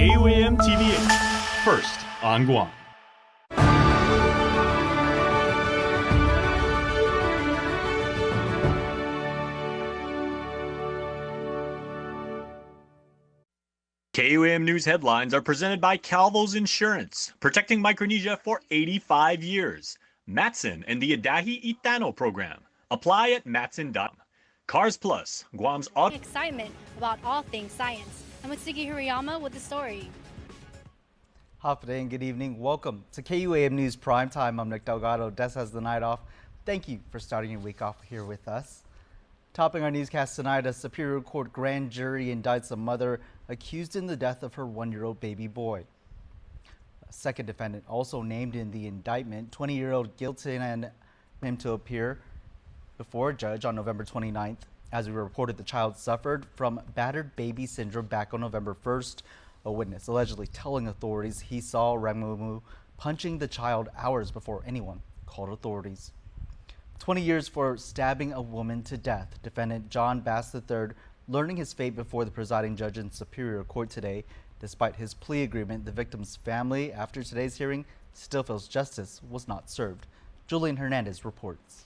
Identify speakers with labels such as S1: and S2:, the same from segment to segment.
S1: KUAM TV8, first on Guam. KUAM News headlines are presented by Calvo's Insurance, protecting Micronesia for 85 years. Matson and the Adahi Itano program. Apply at matson.com. Cars Plus, Guam's auto
S2: excitement about all things science. I'm with Sigi Hirayama with the story.
S3: Hafa and good evening. Welcome to KUAM News Primetime. I'm Nick Delgado. Des has the night off. Thank you for starting your week off here with us. Topping our newscast tonight, a Superior Court grand jury indicts a mother accused in the death of her 1-year-old baby boy. A second defendant also named in the indictment, 20-year-old Gilton, and him to appear before a judge on November 29th. As we reported, the child suffered from battered baby syndrome back on November 1st. A witness allegedly telling authorities he saw Ramumu punching the child hours before anyone called authorities. 20 years for stabbing a woman to death. Defendant John Bass III learning his fate before the presiding judge in Superior Court today. Despite his plea agreement, the victim's family, after today's hearing, still feels justice was not served. Julian Hernandez reports.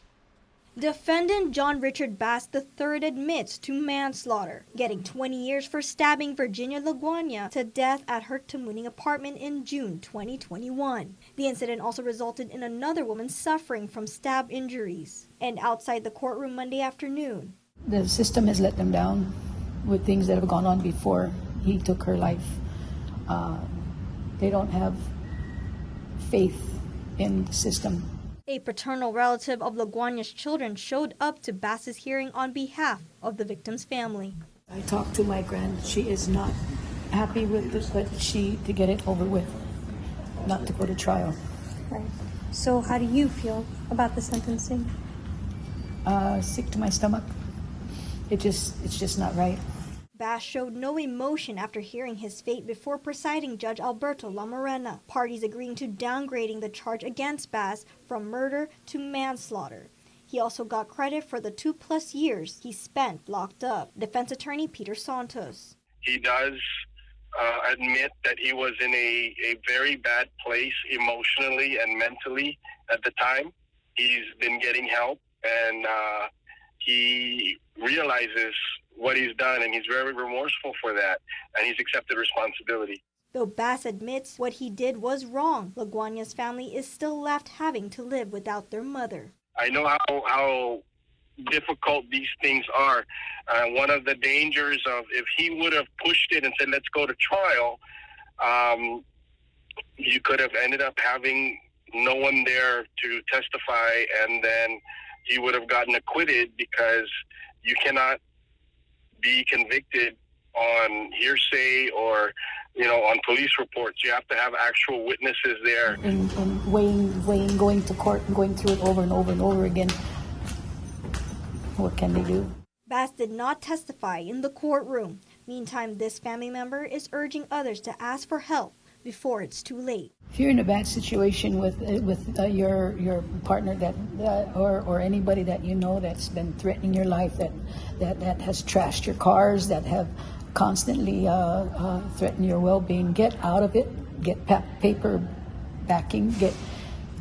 S4: Defendant John Richard Bass III admits to manslaughter, getting 20 years for stabbing Virginia Laguana to death at her Tamuning apartment in June 2021. The incident also resulted in another woman suffering from stab injuries. And outside the courtroom Monday afternoon,
S5: the system has let them down with things that have gone on before he took her life. They don't have faith in the system.
S4: A paternal relative of Laguana's children showed up to Bass's hearing on behalf of the victim's family.
S5: I talked to my grand. She is not happy with this, but to get it over with, not to go to trial.
S6: Right. So how do you feel about the sentencing?
S5: Sick to my stomach. It's just not right.
S4: Bass showed no emotion after hearing his fate before presiding Judge Alberto Lamarena, parties agreeing to downgrading the charge against Bass from murder to manslaughter. He also got credit for the 2+ years he spent locked up. Defense attorney Peter Santos.
S7: He does admit that he was in a very bad place emotionally and mentally at the time. He's been getting help, and he realizes what he's done, and he's very remorseful for that, and he's accepted responsibility.
S4: Though Bass admits what he did was wrong, Laguana's family is still left having to live without their mother.
S7: I know how difficult these things are. One of the dangers of if he would have pushed it and said, let's go to trial, you could have ended up having no one there to testify, and then he would have gotten acquitted, because you cannot be convicted on hearsay or, on police reports. You have to have actual witnesses there.
S5: And weighing, going to court and going through it over and over and over again. What can they do?
S4: Bass did not testify in the courtroom. Meantime, this family member is urging others to ask for help before it's too late.
S5: If you're in a bad situation with your partner or anybody that you know that's been threatening your life, that has trashed your cars, that have constantly threatened your well-being, get out of it. Get paper backing.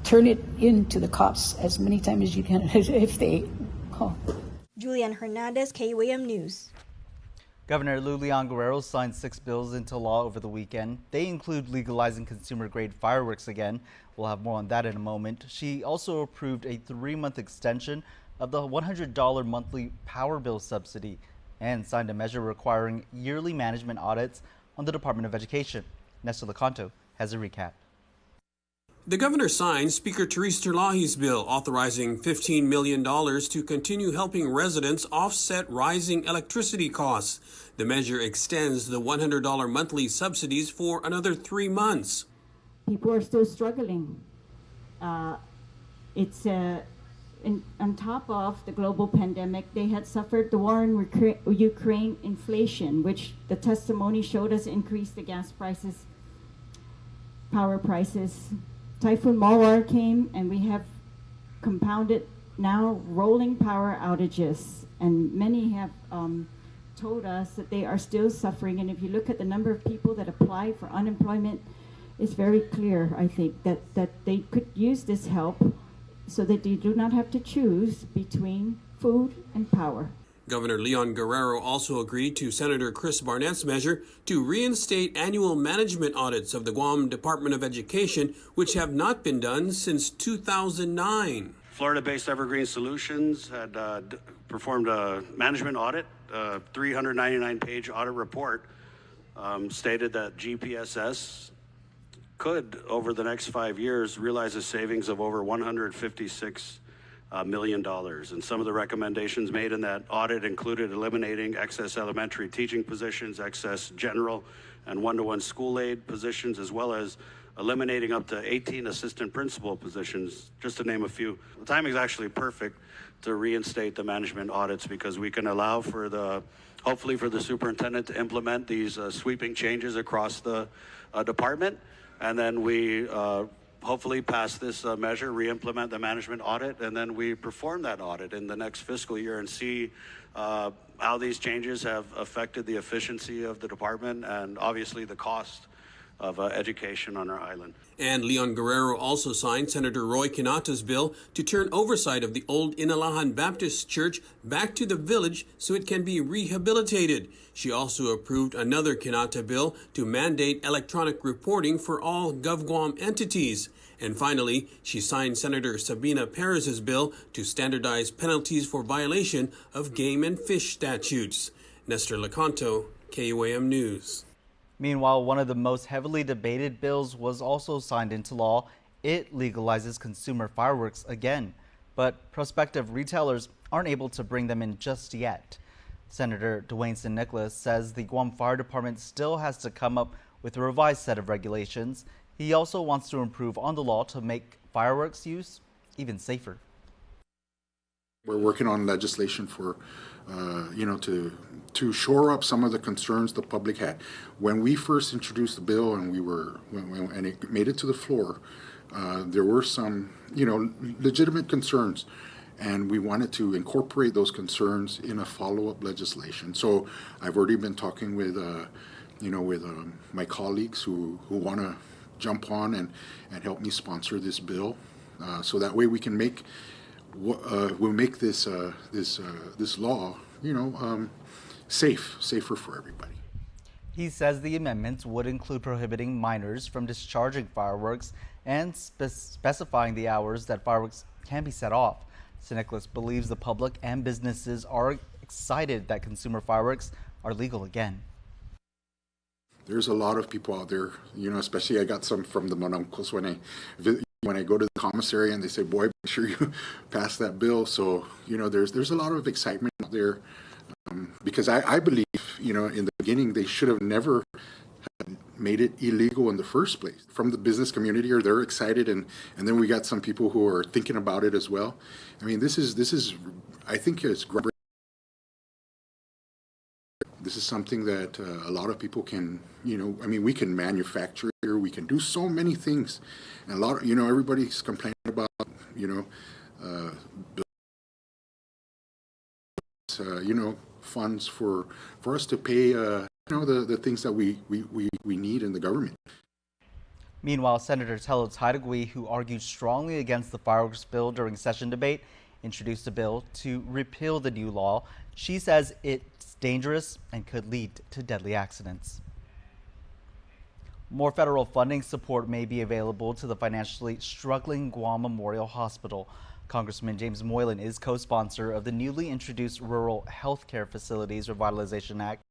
S5: Turn it into the cops as many times as you can if they call.
S4: Julian Hernandez, KUAM News.
S3: Governor Lulian Guerrero signed 6 bills into law over the weekend. They include legalizing consumer-grade fireworks again. We'll have more on that in a moment. She also approved a 3-month extension of the $100 monthly power bill subsidy and signed a measure requiring yearly management audits on the Department of Education. Nestor Lecanto has a recap.
S8: The governor signed Speaker Therese Terlahi's bill authorizing $15 million to continue helping residents offset rising electricity costs. The measure extends the $100 monthly subsidies for another 3 months.
S9: People are still struggling. It's on top of the global pandemic, they had suffered the war in Ukraine, inflation, which the testimony showed us increased the gas prices, power prices. Typhoon Mawar came, and we have compounded now rolling power outages, and many have told us that they are still suffering. And if you look at the number of people that apply for unemployment, it's very clear, I think, that they could use this help so that they do not have to choose between food and power.
S8: Governor Leon Guerrero also agreed to Senator Chris Barnett's measure to reinstate annual management audits of the Guam Department of Education, which have not been done since 2009.
S10: Florida-based Evergreen Solutions had performed a management audit. 399-page audit report stated that GPSS could, over the next 5 years, realize a savings of over $156 million. And some of the recommendations made in that audit included eliminating excess elementary teaching positions, excess general and one-to-one school aid positions, as well as eliminating up to 18 assistant principal positions, just to name a few. The timing is actually perfect to reinstate the management audits because we can allow for hopefully for the superintendent to implement these sweeping changes across the department. And then we hopefully pass this measure, re-implement the management audit, and then we perform that audit in the next fiscal year and see how these changes have affected the efficiency of the department and obviously the cost of education on our island.
S8: And Leon Guerrero also signed Senator Roy Kinata's bill to turn oversight of the old Inalahan Baptist Church back to the village so it can be rehabilitated. She also approved another Kinata bill to mandate electronic reporting for all GovGuam entities. And finally, she signed Senator Sabina Perez's bill to standardize penalties for violation of game and fish statutes. Nestor Lecanto, KUAM News.
S3: Meanwhile, one of the most heavily debated bills was also signed into law. It legalizes consumer fireworks again, but prospective retailers aren't able to bring them in just yet. Senator Dwayne St. Nicholas says the Guam Fire Department still has to come up with a revised set of regulations. He also wants to improve on the law to make fireworks use even safer.
S11: We're working on legislation for, to shore up some of the concerns the public had. When we first introduced the bill and and it made it to the floor, there were some, legitimate concerns, and we wanted to incorporate those concerns in a follow-up legislation. So I've already been talking with, my colleagues who want to jump on and help me sponsor this bill, so that way we can make. We'll make this law, safer for everybody.
S3: He says the amendments would include prohibiting minors from discharging fireworks and specifying the hours that fireworks can be set off. St. Nicholas believes the public and businesses are excited that consumer fireworks are legal again.
S11: There's a lot of people out there, especially I got some from the Monuncles when I go to the commissary and they say, boy, make sure you pass that bill. So, there's a lot of excitement out there because I believe, in the beginning, they should have never made it illegal in the first place. From the business community, or they're excited, and then we got some people who are thinking about it as well. I mean, this is I think it's great. This is something that a lot of people can, we can manufacture here. We can do so many things. And a lot of, everybody's complaining about, funds for us to pay, the things that we need in the government.
S3: Meanwhile, Senator Tello Taitagui, who argued strongly against the fireworks bill during session debate, introduced a bill to repeal the new law. She says it's dangerous and could lead to deadly accidents. More federal funding support may be available to the financially struggling Guam Memorial Hospital. Congressman James Moylan is co-sponsor of the newly introduced Rural Healthcare Facilities Revitalization Act.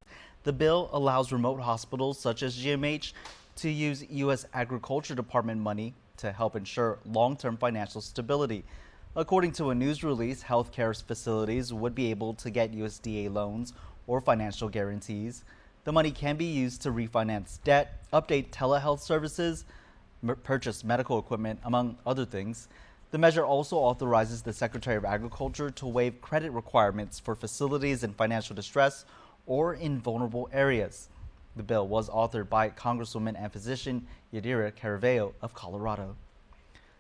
S3: The bill allows remote hospitals such as GMH to use U.S. Agriculture Department money to help ensure long-term financial stability. According to a news release, healthcare facilities would be able to get USDA loans or financial guarantees. The money can be used to refinance debt, update telehealth services, purchase medical equipment, among other things. The measure also authorizes the Secretary of Agriculture to waive credit requirements for facilities in financial distress or in vulnerable areas. The bill was authored by Congresswoman and physician Yadira Caraveo of Colorado.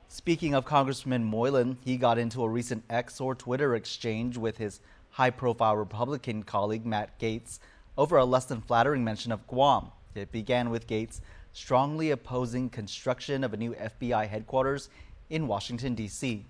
S3: Speaking of Congressman Moylan, he got into a recent Exor Twitter exchange with his high-profile Republican colleague Matt Gaetz over a less than flattering mention of Guam. It began with Gaetz strongly opposing construction of a new FBI headquarters in Washington, D.C.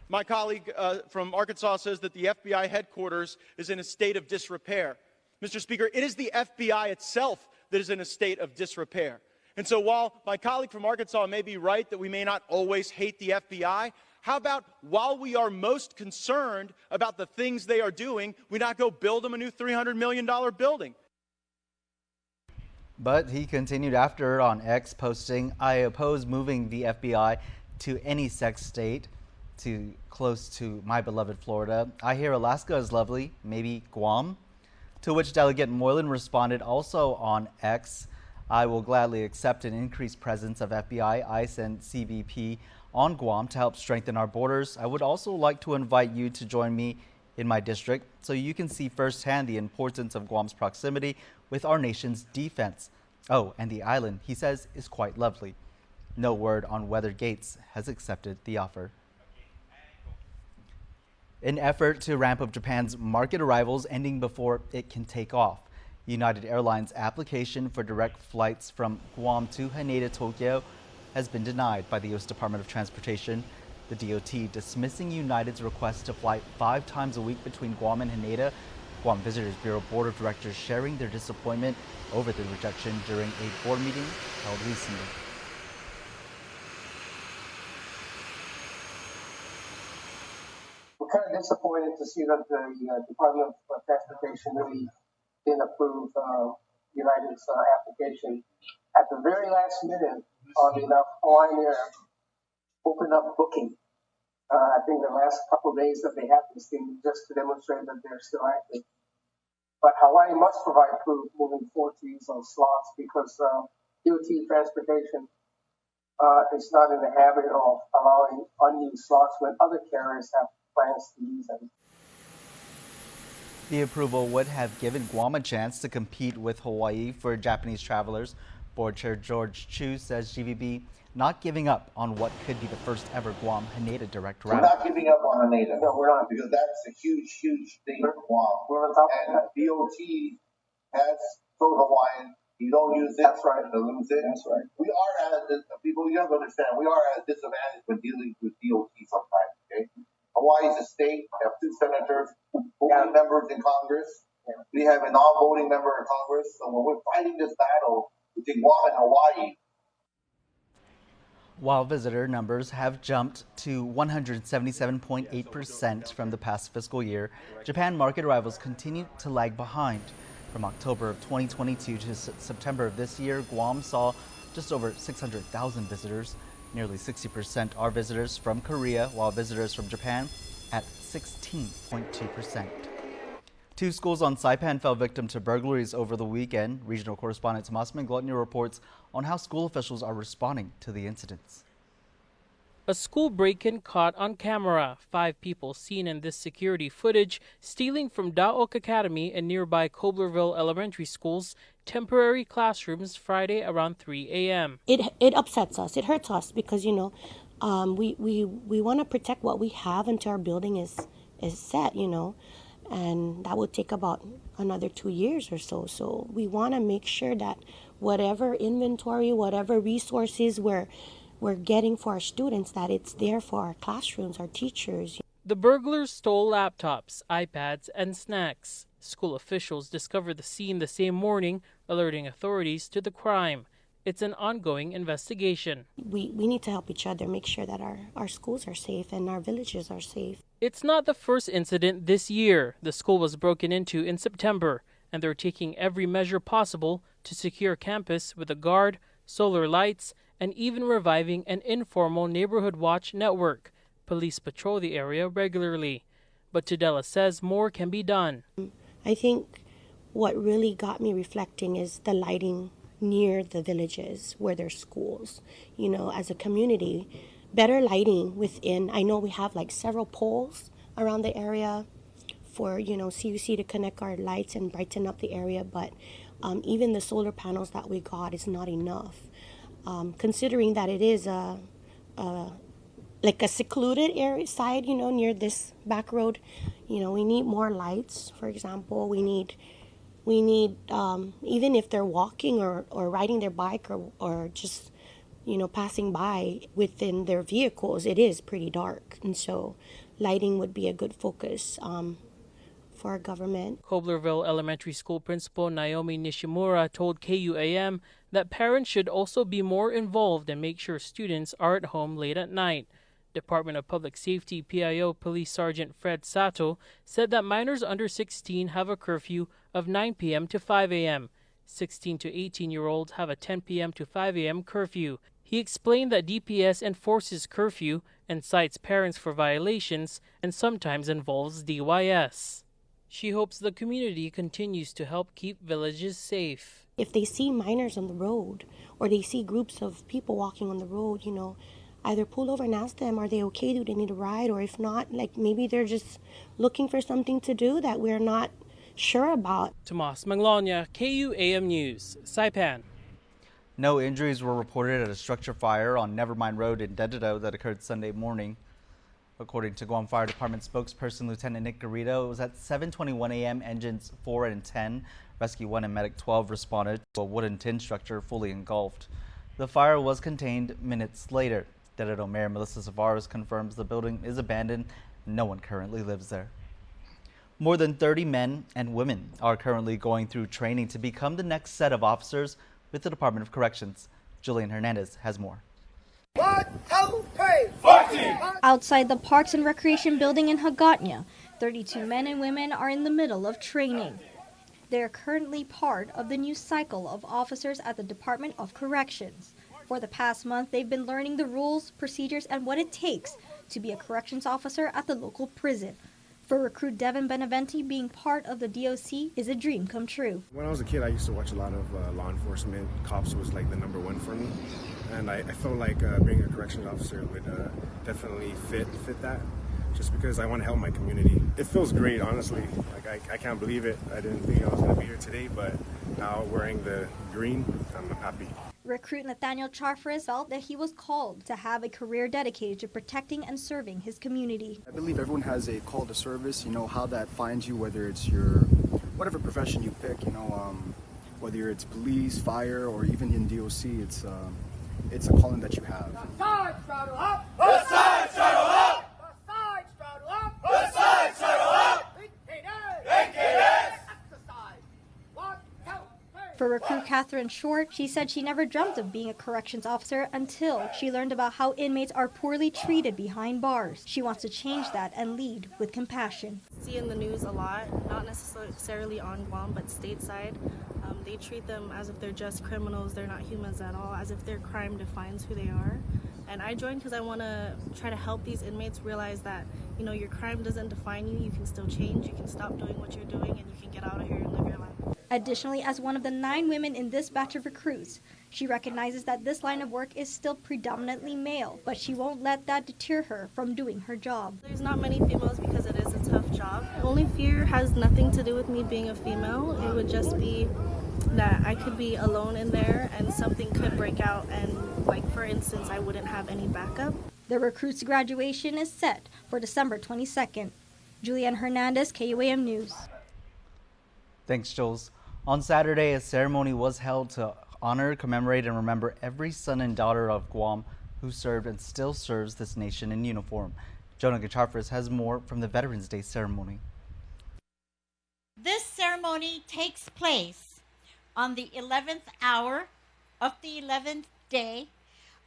S12: My colleague from Arkansas says that the FBI headquarters is in a state of disrepair. Mr. Speaker, it is the FBI itself that is in a state of disrepair. And so while my colleague from Arkansas may be right that we may not always hate the FBI, how about while we are most concerned about the things they are doing, we not go build them a new $300 million building?
S3: But he continued after on X, posting, "I oppose moving the FBI to any sex state too close to my beloved Florida. I hear Alaska is lovely, maybe Guam?" To which Delegate Moylan responded also on X, "I will gladly accept an increased presence of FBI, ICE, and CBP on Guam to help strengthen our borders. I would also like to invite you to join me in my district so you can see firsthand the importance of Guam's proximity with our nation's defense. Oh, and the island," he says, "is quite lovely." No word on whether Gaetz has accepted the offer. An effort to ramp up Japan's market arrivals ending before it can take off. United Airlines' application for direct flights from Guam to Haneda, Tokyo has been denied by the U.S. Department of Transportation. The DOT dismissing United's request to fly 5 times a week between Guam and Haneda. Guam Visitors Bureau Board of Directors sharing their disappointment over the rejection during a board meeting held recently.
S13: We're kind of disappointed to see that the Department of Transportation really didn't approve United's application. At the very last minute, oddly enough, Hawaiian Air opened up booking. I think the last couple of days that they had this thing just to demonstrate that they're still active. But Hawaii must provide proof moving forward to use those slots because DOT Transportation is not in the habit of allowing unused slots when other carriers have plans to use them.
S3: The approval would have given Guam a chance to compete with Hawaii for Japanese travelers. Board Chair George Chu says GVB not giving up on what could be the first ever Guam-Haneda direct route.
S14: We're not giving up on Haneda. No, we're not, because that's a huge, huge thing for Guam.
S13: We're on top of that.
S14: DOT has told Hawaiian, you don't use this, right, to lose it.
S13: That's right.
S14: We are at a, people, you have to understand, we are at a disadvantage when dealing with DOT sometimes, okay? Hawaii is a state, we have 2 senators, 4 members in Congress. We have a non-voting member in Congress. So when we're fighting this battle between Guam and Hawaii,
S3: while visitor numbers have jumped to 177.8% from the past fiscal year, Japan market arrivals continue to lag behind. From October of 2022 to September of this year, Guam saw just over 600,000 visitors. Nearly 60% are visitors from Korea, while visitors from Japan at 16.2%. 2 schools on Saipan fell victim to burglaries over the weekend. Regional correspondent Tomas Manglotny reports on how school officials are responding to the incidents.
S15: A school break-in caught on camera. 5 people seen in this security footage stealing from Daok Academy and nearby Koblerville Elementary School's temporary classrooms Friday around 3 a.m.
S16: It upsets us. It hurts us because, you know, we want to protect what we have until our building is set, you know. And that would take about another 2 years or so. So we want to make sure that whatever inventory, whatever resources we're getting for our students, that it's there for our classrooms, our teachers.
S15: The burglars stole laptops, iPads, and snacks. School officials discovered the scene the same morning, alerting authorities to the crime. It's an ongoing investigation.
S16: We need to help each other, make sure that our schools are safe and our villages are safe.
S15: It's not the first incident this year. The school was broken into in September, and they're taking every measure possible to secure campus with a guard, solar lights, and even reviving an informal neighborhood watch network. Police patrol the area regularly. But Tudela says more can be done.
S16: I think what really got me reflecting is the lighting near the villages where there's schools. You know, as a community, better lighting within. I know we have like several poles around the area for, you know, CUC to connect our lights and brighten up the area, but even the solar panels that we got is not enough. Considering that it is a like a secluded area side, near this back road. We need more lights, for example. We need even if they're walking or riding their bike or just, passing by within their vehicles, it is pretty dark. And so lighting would be a good focus for our government.
S15: Koblerville Elementary School Principal Naomi Nishimura told KUAM that parents should also be more involved and make sure students are at home late at night. Department of Public Safety PIO Police Sergeant Fred Sato said that minors under 16 have a curfew of 9 p.m. to 5 a.m. 16 to 18-year-olds have a 10 p.m. to 5 a.m. curfew. He explained that DPS enforces curfew and cites parents for violations and sometimes involves DYS. She hopes the community continues to help keep villages safe.
S16: If they see minors on the road or they see groups of people walking on the road, either pull over and ask them, are they okay? Do they need a ride? Or if not, maybe they're just looking for something to do that we're not sure about.
S15: Tomas Manglonia, KUAM News, Saipan.
S3: No injuries were reported at a structure fire on Nevermind Road in Dededo that occurred Sunday morning. According to Guam Fire Department spokesperson Lieutenant Nick Garrido, it was at 7:21 a.m. Engines 4 and 10, Rescue 1 and Medic 12 responded to a wooden tin structure fully engulfed. The fire was contained minutes later. Dededo Mayor Melissa Savares confirms the building is abandoned. No one currently lives there. More than 30 men and women are currently going through training to become the next set of officers with the Department of Corrections. Julian Hernandez has more.
S4: 1, 2, 3, 14. Outside the Parks and Recreation Building in Hagåtña, 32 men and women are in the middle of training. They are currently part of the new cycle of officers at the Department of Corrections. For the past month, they've been learning the rules, procedures, and what it takes to be a corrections officer at the local prison. For recruit Devin Beneventi, being part of the DOC is a dream come true.
S17: When I was a kid, I used to watch a lot of law enforcement. Cops was like the number one for me. And I felt like being a corrections officer would definitely fit that, just because I want to help my community. It feels great, honestly. I can't believe it. I didn't think I was going to be here today, but now wearing the green, I'm happy.
S4: Recruit Nathaniel Charfres felt that he was called to have a career dedicated to protecting and serving his community.
S18: I believe everyone has a call to service, how that finds you, whether it's your, whatever profession you pick, whether it's police, fire, or even in DOC, it's a calling that you have.
S19: Side straddle up! The side straddle up! The side straddle up! The side straddle up! Exercise! 1, 2, 3.
S4: For recruit Catherine Short, she said she never dreamt of being a corrections officer until she learned about how inmates are poorly treated behind bars. She wants to change that and lead with compassion.
S20: See in the news a lot, not necessarily on Guam, but stateside. They treat them as if they're just criminals. They're not humans at all, as if their crime defines who they are. And I joined because I want to try to help these inmates realize that, your crime doesn't define you. You can still change. You can stop doing what you're doing, and you can get out of here and live your life.
S4: Additionally, as one of the 9 women in this batch of recruits, she recognizes that this line of work is still predominantly male, but she won't let that deter her from doing her job.
S20: There's not many females because it is a tough job. The only fear has nothing to do with me being a female. It would just be that I could be alone in there and something could break out and, for instance, I wouldn't have any backup.
S4: The recruit's graduation is set for December 22nd. Julian Hernandez, KUAM News.
S3: Thanks, Jules. On Saturday, a ceremony was held to honor, commemorate, and remember every son and daughter of Guam who served and still serves this nation in uniform. Jonah Gacharfris has more from the Veterans Day ceremony.
S21: This ceremony takes place on the 11th hour of the 11th day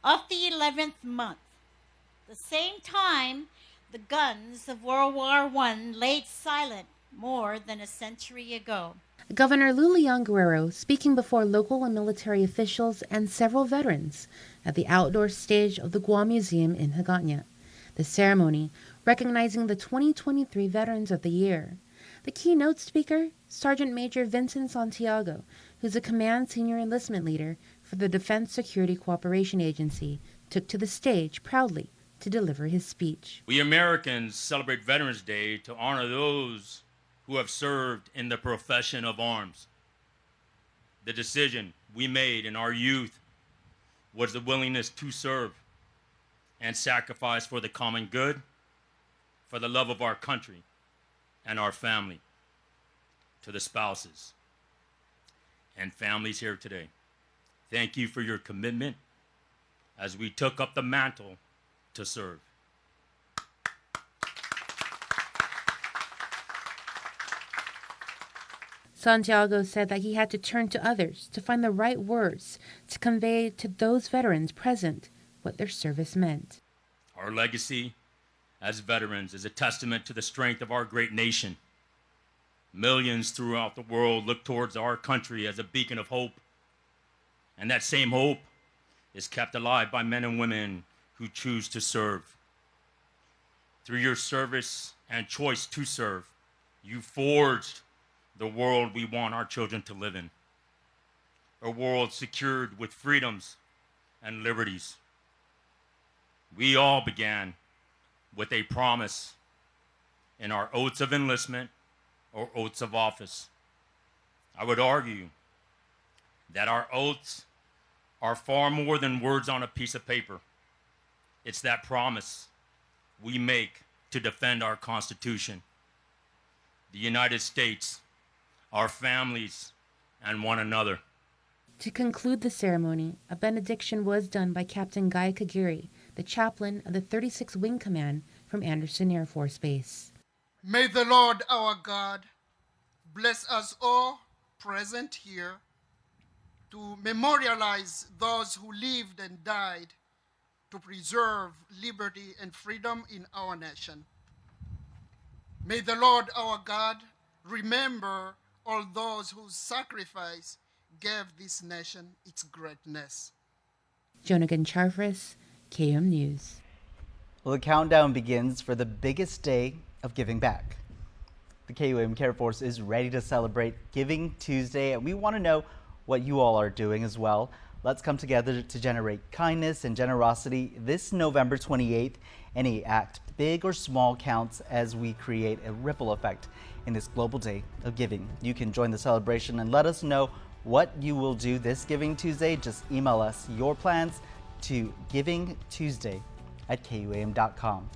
S21: of the 11th month. The same time the guns of World War I laid silent more than a century ago.
S22: Governor Lulian Guerrero speaking before local and military officials and several veterans at the outdoor stage of the Guam Museum in Hagåtña. The ceremony recognizing the 2023 Veterans of the Year. The keynote speaker, Sergeant Major Vincent Santiago, who's a command senior enlistment leader for the Defense Security Cooperation Agency, took to the stage proudly to deliver his speech.
S23: We Americans celebrate Veterans Day to honor those who have served in the profession of arms. The decision we made in our youth was the willingness to serve. and sacrifice for the common good, for the love of our country and our family. To the spouses and families here today, thank you for your commitment as we took up the mantle to serve.
S22: Santiago said that he had to turn to others to find the right words to convey to those veterans present what their service meant.
S23: Our legacy as veterans is a testament to the strength of our great nation. Millions throughout the world look towards our country as a beacon of hope. And that same hope is kept alive by men and women who choose to serve. Through your service and choice to serve, you forged the world we want our children to live in. A world secured with freedoms and liberties. We all began with a promise in our oaths of enlistment or oaths of office. I would argue that our oaths are far more than words on a piece of paper. It's that promise we make to defend our Constitution, the United States, our families, and one another.
S22: To conclude the ceremony, a benediction was done by Captain Guy Kagiri, the chaplain of the 36th Wing Command from Anderson Air Force Base.
S1: May the Lord our God bless us all present here to memorialize those who lived and died to preserve liberty and freedom in our nation. May the Lord our God remember all those whose sacrifice gave this nation its greatness.
S22: Jonagan Charfris, KUAM News.
S3: Well, the countdown begins for the biggest day of giving back. The KUAM Care Force is ready to celebrate Giving Tuesday, and we want to know what you all are doing as well. Let's come together to generate kindness and generosity this November 28th. Any act, big or small, counts as we create a ripple effect in this global day of giving. You can join the celebration and let us know what you will do this Giving Tuesday. Just email us your plans to givingtuesday@kuam.com.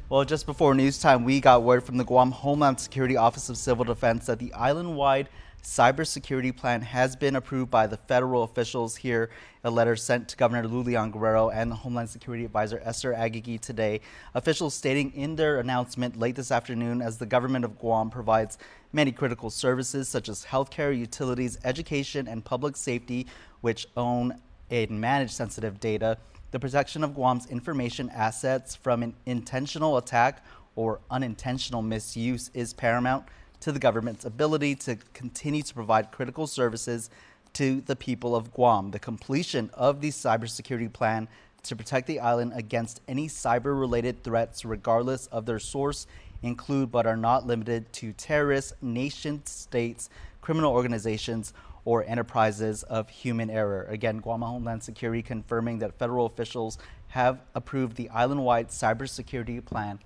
S3: Well, just before news time, we got word from the Guam Homeland Security Office of Civil Defense that the island-wide cybersecurity plan has been approved by the federal officials. Here, a letter sent to Governor Julian Guerrero and the Homeland Security Advisor Exor today. Officials stating in their announcement late this afternoon, as the government of Guam provides many critical services such as healthcare, utilities, education, and public safety, which own and manage sensitive data, the protection of Guam's information assets from an intentional attack or unintentional misuse is paramount to the government's ability to continue to provide critical services to the people of Guam. The completion of the cybersecurity plan to protect the island against any cyber-related threats, regardless of their source, include but are not limited to terrorists, nation-states, criminal organizations, or enterprises of human error. Again, Guam Homeland Security confirming that federal officials have approved the island-wide cybersecurity plan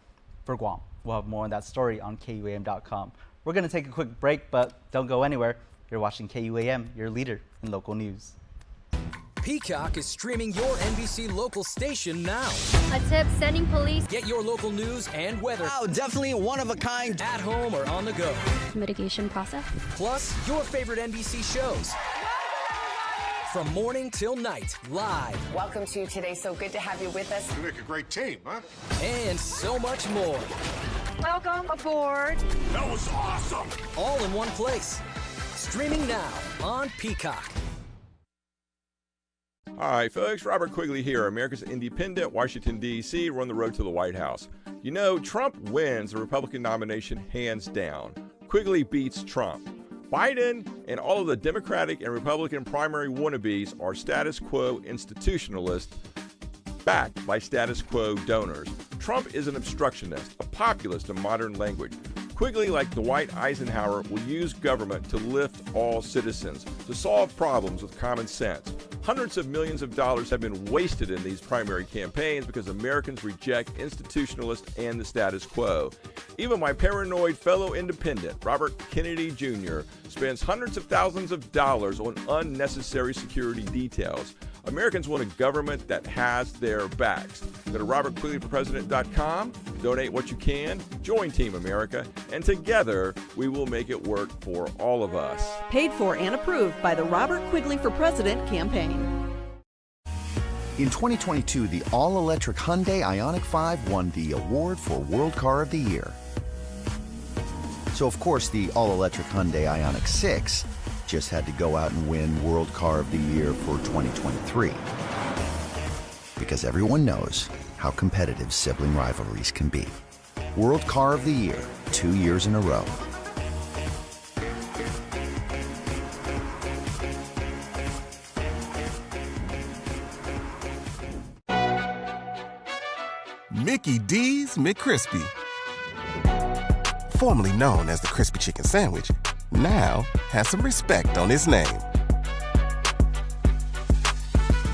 S3: for Guam. We'll have more on that story on KUAM.com. We're going to take a quick break, but don't go anywhere. You're watching KUAM, your leader in local news.
S2: Peacock is streaming your NBC local station now.
S6: A tip, sending police.
S2: Get your local news and weather.
S24: Oh, definitely one of a kind.
S2: At home or on the go.
S6: Mitigation process.
S2: Plus, your favorite NBC shows. From morning till night, live.
S25: Welcome to Today. So good to have you with us.
S26: You make a great team, huh?
S2: And so much more.
S25: Welcome aboard.
S26: That was awesome.
S2: All in one place. Streaming now on Peacock.
S27: Hi, folks. Robert Quigley here, America's Independent, Washington, D.C. We're on the road to the White House. You know, Trump wins the Republican nomination hands down. Quigley beats Trump. Biden and all of the Democratic and Republican primary wannabes are status quo institutionalists backed by status quo donors. Trump is an obstructionist, a populist in modern language. Quigley, like Dwight Eisenhower, will use government to lift all citizens, to solve problems with common sense. Hundreds of millions of dollars have been wasted in these primary campaigns because Americans reject institutionalists and the status quo. Even my paranoid fellow independent, Robert Kennedy Jr., spends hundreds of thousands of dollars on unnecessary security details. Americans want a government that has their backs. Go to robertquigleyforpresident.com, donate what you can, join Team America, and together we will make it work for all of us.
S5: Paid for and approved by the Robert Quigley for President campaign.
S7: In 2022, the all-electric Hyundai Ioniq 5 won the award for World Car of the Year. So, of course, the all-electric Hyundai Ioniq 6 just had to go out and win World Car of the Year for 2023. Because everyone knows how competitive sibling rivalries can be. World Car of the Year, 2 years in a row.
S8: Mickey D's McCrispy. Formerly known as the Crispy Chicken Sandwich, now has some respect on his name.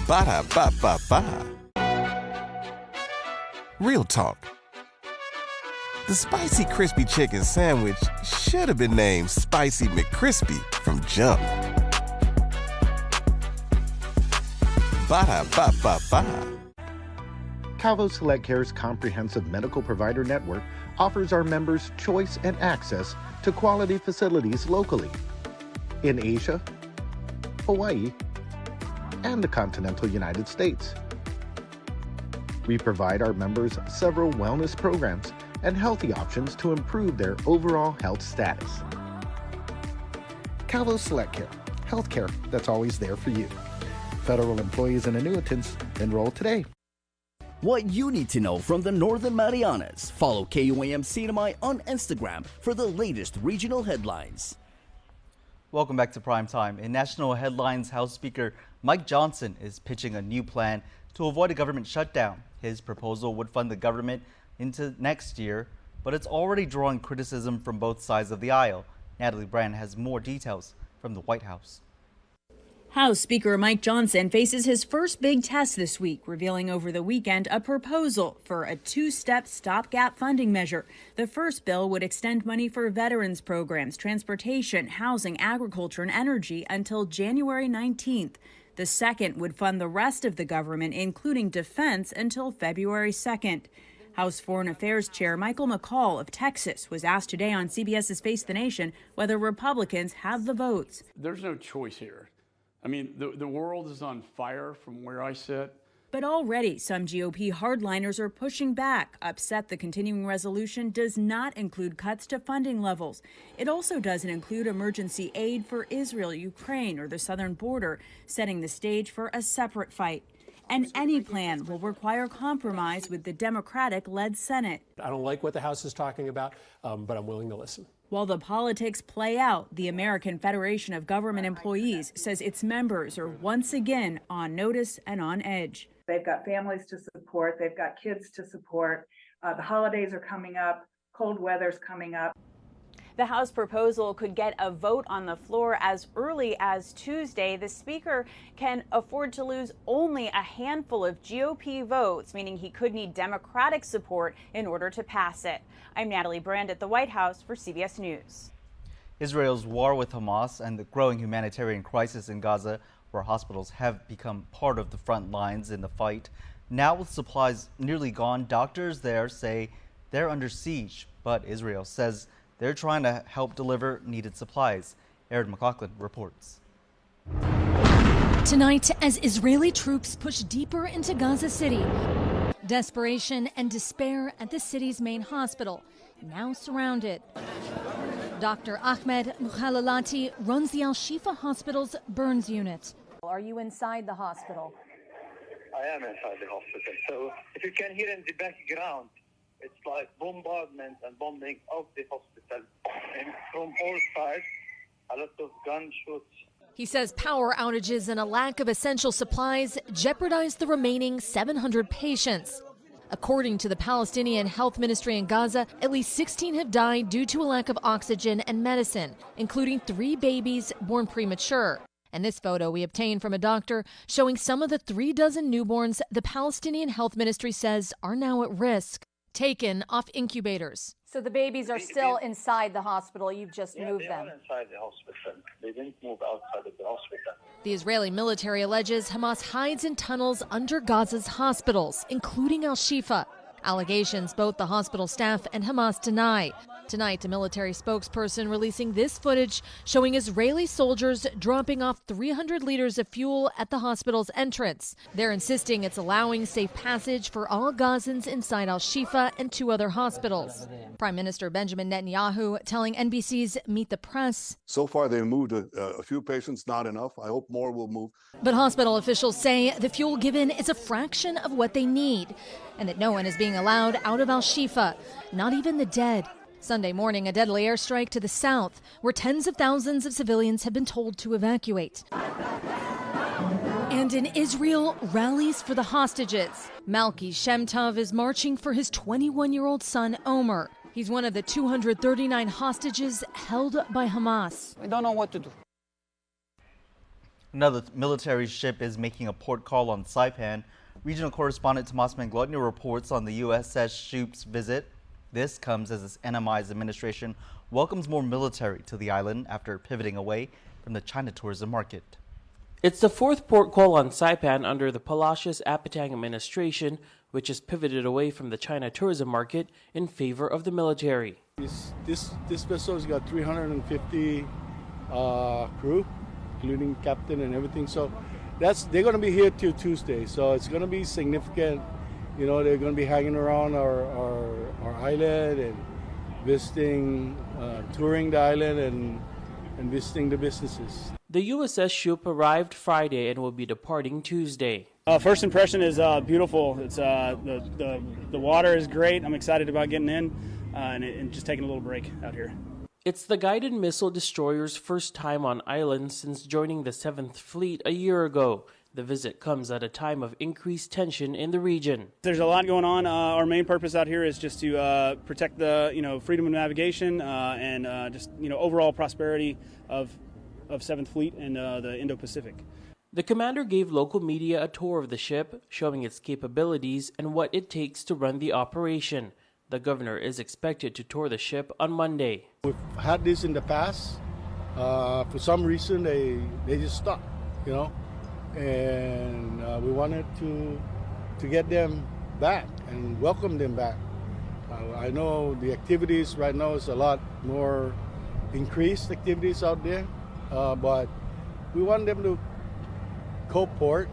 S8: Ba-da-ba-ba-ba. Real talk. The Spicy Crispy Chicken Sandwich should have been named Spicy McCrispy from jump. Ba-da-ba-ba-ba.
S9: Calvo Select Care's comprehensive medical provider network offers our members choice and access to quality facilities locally in Asia, Hawaii, and the continental United States. We provide our members several wellness programs and healthy options to improve their overall health status. Calvo Select Care, healthcare that's always there for you. Federal employees and annuitants, enroll today.
S10: What you need to know from the Northern Marianas. Follow KUAM CNMI on Instagram for the latest regional headlines.
S3: Welcome back to Prime Time. In national headlines, House Speaker Mike Johnson is pitching a new plan to avoid a government shutdown. His proposal would fund the government into next year, but it's already drawing criticism from both sides of the aisle. Natalie Brand has more details from the White House.
S11: House Speaker Mike Johnson faces his first big test this week, revealing over the weekend a proposal for a two-step stopgap funding measure. The first bill would extend money for veterans programs, transportation, housing, agriculture, and energy until January 19th. The second would fund the rest of the government, including defense, until February 2nd. House Foreign Affairs Chair Michael McCall of Texas was asked today on CBS's Face the Nation whether Republicans have the votes.
S12: There's no choice here. I mean, the world is on fire from where I sit.
S11: But already some GOP hardliners are pushing back, upset the continuing resolution does not include cuts to funding levels. It also doesn't include emergency aid for Israel, Ukraine, or the southern border, setting the stage for a separate fight. And any plan will require compromise with the Democratic-led Senate.
S28: I don't like what the House is talking about, but I'm willing to listen.
S11: While the politics play out, the American Federation of Government Employees says its members are once again on notice and on edge.
S29: They've got families to support. They've got kids to support. The holidays are coming up. Cold weather's coming up.
S11: The House proposal could get a vote on the floor as early as Tuesday. The Speaker can afford to lose only a handful of GOP votes, meaning he could need Democratic support in order to pass it. I'm Natalie Brand at the White House for CBS News.
S3: Israel's war with Hamas and the growing humanitarian crisis in Gaza, where hospitals have become part of the front lines in the fight. Now with supplies nearly gone, doctors there say they're under siege, but Israel says they're trying to help deliver needed supplies. Erin McLaughlin reports.
S30: Tonight, as Israeli troops push deeper into Gaza City, desperation and despair at the city's main hospital, now surrounded. Dr. Ahmed Mukhalalati runs the Al-Shifa Hospital's burns unit. Are you inside the hospital?
S31: I am inside the hospital. So if you can hear in the background, it's like bombardment and bombing of the hospital. And from all sides, a lot of gunshots.
S30: He says power outages and a lack of essential supplies jeopardize the remaining 700 patients. According to the Palestinian Health Ministry in Gaza, at least 16 have died due to a lack of oxygen and medicine, including 3 babies born premature. And this photo we obtained from a doctor showing some of the 36 newborns the Palestinian Health Ministry says are now at risk, taken off incubators.
S4: So the babies are still inside the hospital. You've just moved them.
S31: They are inside the hospital. They didn't move outside of the hospital.
S30: The Israeli military alleges Hamas hides in tunnels under Gaza's hospitals, including Al-Shifa. Allegations both the hospital staff and Hamas deny. Tonight, a military spokesperson releasing this footage showing Israeli soldiers dropping off 300 liters of fuel at the hospital's entrance. They're insisting it's allowing safe passage for all Gazans inside Al-Shifa and 2 other hospitals. Prime Minister Benjamin Netanyahu telling NBC's Meet the Press.
S13: So far, they moved a few patients, not enough. I hope more will move.
S30: But hospital officials say the fuel given is a fraction of what they need, and that no one is being allowed out of Al-Shifa, not even the dead. Sunday morning, a deadly airstrike to the south, where tens of thousands of civilians have been told to evacuate. And in Israel, rallies for the hostages. Malki Shemtov is marching for his 21-year-old son, Omer. He's one of the 239 hostages held by Hamas.
S14: We don't know what to do.
S3: Another military ship is making a port call on Saipan. Regional correspondent Tomas Manglotnia reports on the USS Sh's visit. This comes as NMI's administration welcomes more military to the island after pivoting away from the China tourism market.
S15: It's the 4th port call on Saipan under the Palacios Apatang administration, which has pivoted away from the China tourism market in favor of the military.
S16: This vessel has got 350 crew, including captain and everything. So they're going to be here till Tuesday. So it's going to be significant. You know, they're going to be hanging around our island and visiting, touring the island and visiting the businesses.
S15: The USS Sh arrived Friday and will be departing Tuesday.
S17: First impression is beautiful. It's the water is great. I'm excited about getting in and just taking a little break out here.
S15: It's the guided missile destroyer's first time on island since joining the 7th Fleet a year ago. The visit comes at a time of increased tension in the region.
S17: There's a lot going on. Our main purpose out here is just to protect the freedom of navigation and just overall prosperity of 7th Fleet and the Indo-Pacific.
S15: The commander gave local media a tour of the ship, showing its capabilities and what it takes to run the operation. The governor is expected to tour the ship on Monday.
S16: We've had this in the past. For some reason, they just stopped, and we wanted to get them back and welcome them back. I know the activities right now is a lot more increased activities out there, but we want them to co-port,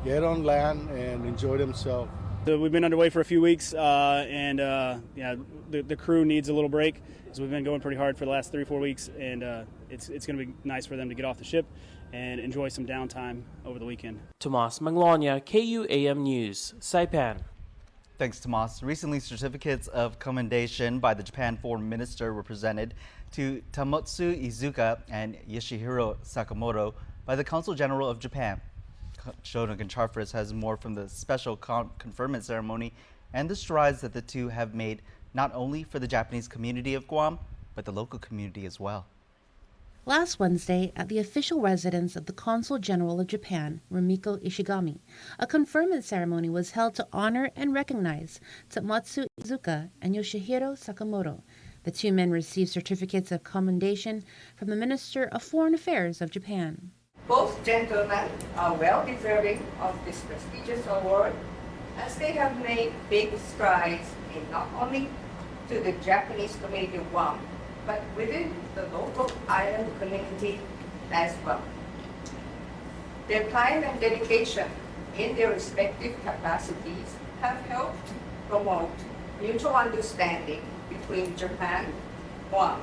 S16: get on land, and enjoy themselves.
S17: So we've been underway for a few weeks, and the crew needs a little break, because we've been going pretty hard for the last 3 or 4 weeks, and it's going to be nice for them to get off the ship and enjoy some downtime over the weekend.
S15: Tomas Manglotnia, KUAM News, Saipan.
S3: Thanks, Tomas. Recently, certificates of commendation by the Japan Foreign Minister were presented to Tamotsu Iizuka and Yoshihiro Sakamoto by the Consul General of Japan. Shonogan Charfris has more from the special conferment ceremony and the strides that the two have made not only for the Japanese community of Guam, but the local community as well.
S22: Last Wednesday, at the official residence of the Consul General of Japan, Rumiko Ishigami, a conferment ceremony was held to honor and recognize Tamotsu Iizuka and Yoshihiro Sakamoto. The 2 men received certificates of commendation from the Minister of Foreign Affairs of Japan.
S18: Both gentlemen are well deserving of this prestigious award, as they have made big strides in not only to the Japanese community of Guam, but within the local island community as well. Their time and dedication in their respective capacities have helped promote mutual understanding between Japan, Guam,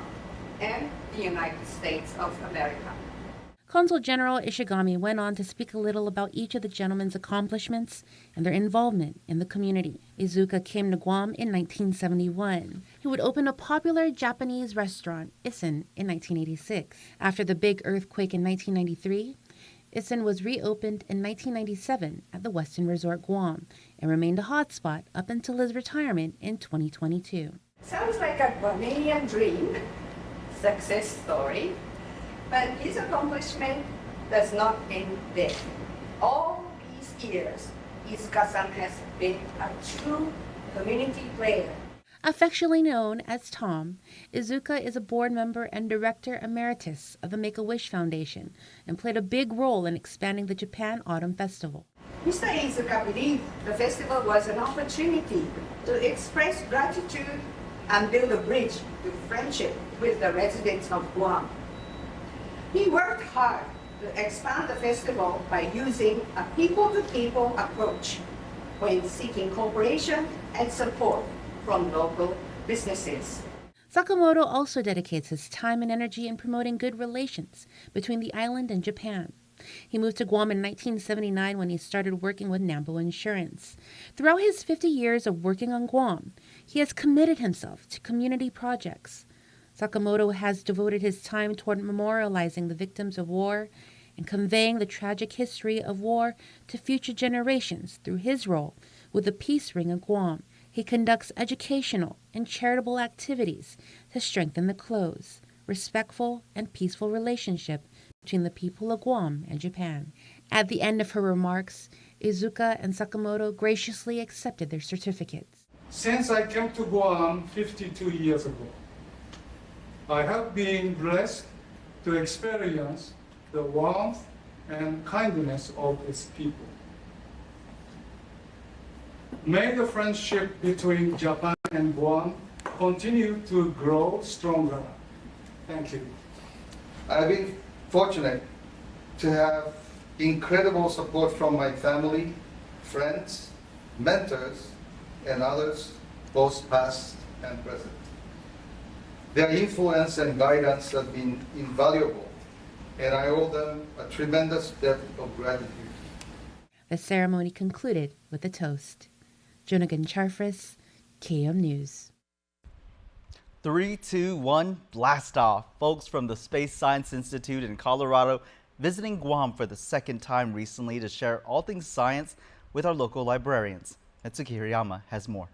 S18: and the United States of America.
S22: Consul General Ishigami went on to speak a little about each of the gentlemen's accomplishments and their involvement in the community. Iizuka came to Guam in 1971. He would open a popular Japanese restaurant, Isen, in 1986. After the big earthquake in 1993, Isen was reopened in 1997 at the Westin Resort Guam and remained a hotspot up until his retirement in 2022.
S18: Sounds like a Guamanian dream, success story. But his accomplishment does not end there. All these years, Iizuka-san has been a true community player.
S22: Affectionately known as Tom, Izuka is a board member and director emeritus of the Make-A-Wish Foundation and played a big role in expanding the Japan Autumn Festival.
S18: Mr. Izuka believed the festival was an opportunity to express gratitude and build a bridge to friendship with the residents of Guam. He worked hard to expand the festival by using a people-to-people approach when seeking cooperation and support from local businesses.
S22: Sakamoto also dedicates his time and energy in promoting good relations between the island and Japan. He moved to Guam in 1979 when he started working with Nambo Insurance. Throughout his 50 years of working on Guam, he has committed himself to community projects. Sakamoto has devoted his time toward memorializing the victims of war and conveying the tragic history of war to future generations through his role with the Peace Ring of Guam. He conducts educational and charitable activities to strengthen the close, respectful, and peaceful relationship between the people of Guam and Japan. At the end of her remarks, Izuka and Sakamoto graciously accepted their certificates.
S1: Since I came to Guam 52 years ago, I have been blessed to experience the warmth and kindness of its people. May the friendship between Japan and Guam continue to grow stronger. Thank you.
S2: I've been fortunate to have incredible support from my family, friends, mentors, and others, both past and present. Their influence and guidance have been invaluable, and I owe them a tremendous debt of gratitude.
S22: The ceremony concluded with a toast. Jonagan Charfris, KUAM News.
S3: 3, 2, 1, blast off. Folks from the Space Science Institute in Colorado visiting Guam for the second time recently to share all things science with our local librarians. Etsuki Hirayama has more.